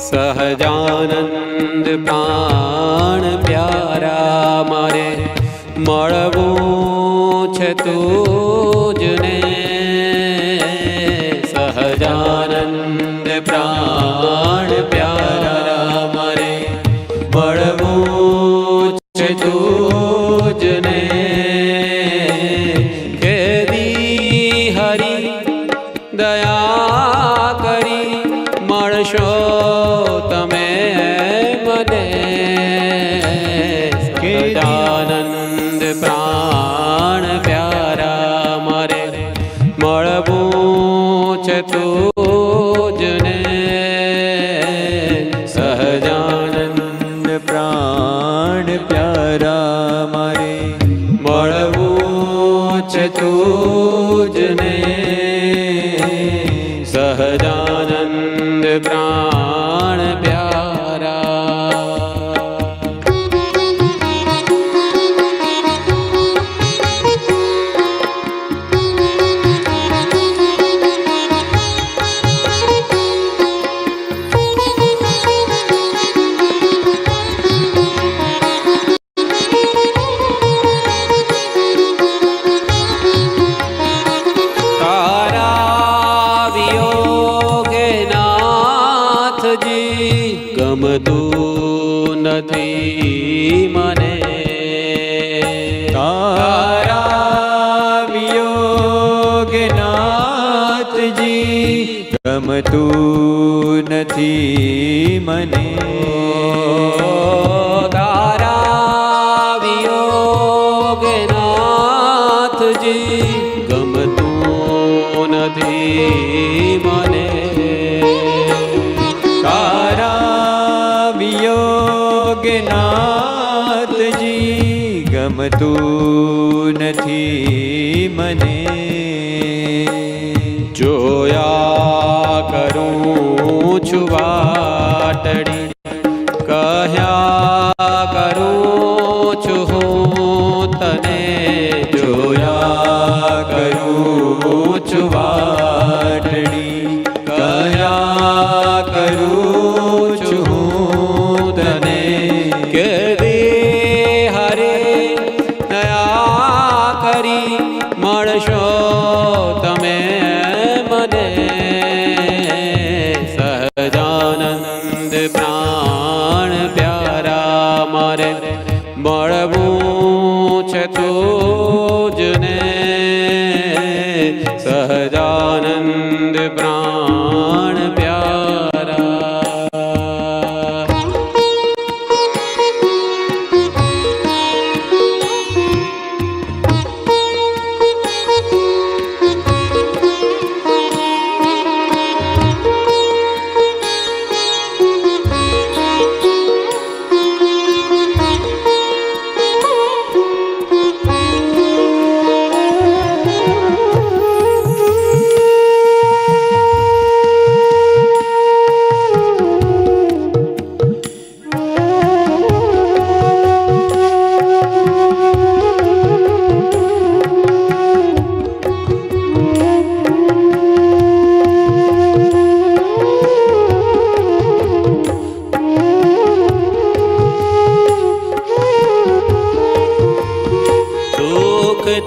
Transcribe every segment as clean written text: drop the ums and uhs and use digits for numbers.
સહજાનંદ પ્રાણ પ્યારા મારે મળવું છે તુજને. સહજાનંદ પ્રાણ પ્યારા મારે મળવું છે તુજને. કેદી હરી દયા કરી મળશો તમે મને. સહજાનંદ પ્રાણ પ્યારા મારે મળવું છે તુજને. સહજાનંદ પ્રાણ પ્યારા મારે મળવું છે તુજને. સહજાનંદ પ્રાણ પ્યારા. ગમતું નથી મને. તારા વિયોગ નાથજી ગમતું નથી મને. તારા વિયોગ નાથજી ગમતું નથી મને. નાથજી ગમતું નથી મને. જોયા કરું છું વાટડી કહ્યા કરું છું હું તને. જોયા કરું છું વાટડી કહ્યા કરું છું તને. કેદી હરે દયા કરી મળશો તમે મને. સહજાનંદ પ્રાણ પ્યારા મારે મળવું છે તુજને. સહજાનંદ પ્રાણ પ્યારા.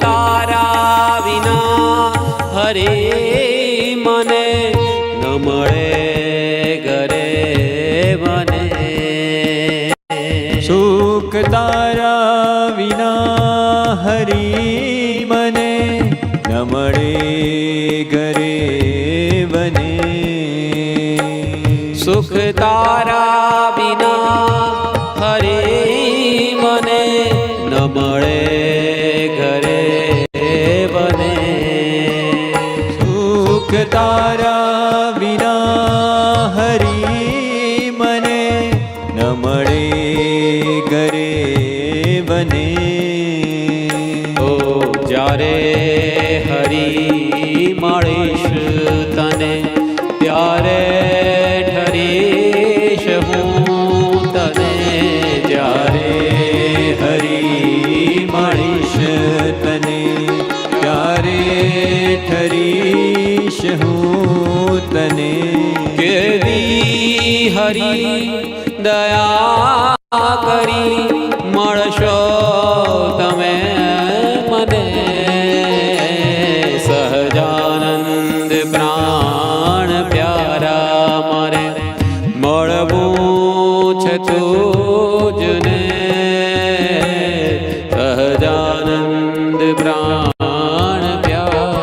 તારા વિના હરે મને ન મળે ઘરે મને. સુખ તારા વિના હરી મને ન મળે ઘરે બને. સુખ તારા વિના હરે મને ન મળે ઘરે બને. સુખ તારા વિના હરી મને ન મળે ઘરે બને. ઓ જ્યારે હરી મળીશ તને ત્યારે ઠરીશ હું તને. જ્યારે હરી મળીશ તને ત્યારે ઠરીશ હું તને. કેદી હરી દયા કરી મળશો તમે મને સહજાનંદ પ્રાણ પ્યારા મારે મળવું છે તુજને સહજાનંદ પ્રાણ પ્યારા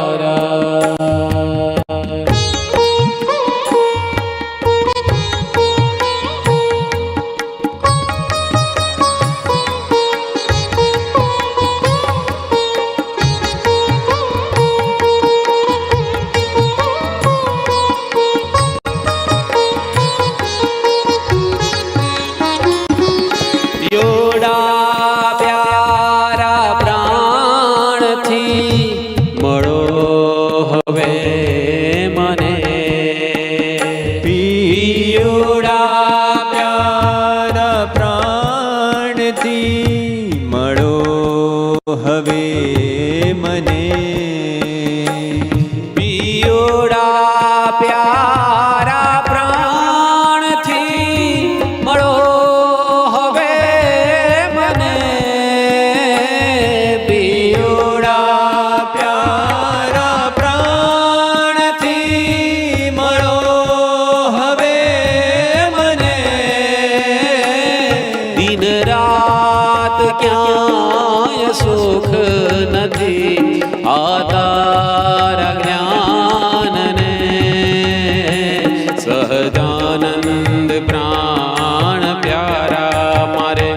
સહજાનંદ પ્રાણ પ્યારા મારે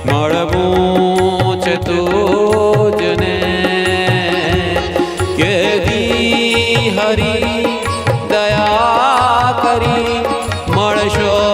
મળવું છે તુજને કે હરી દયા કરી મળશો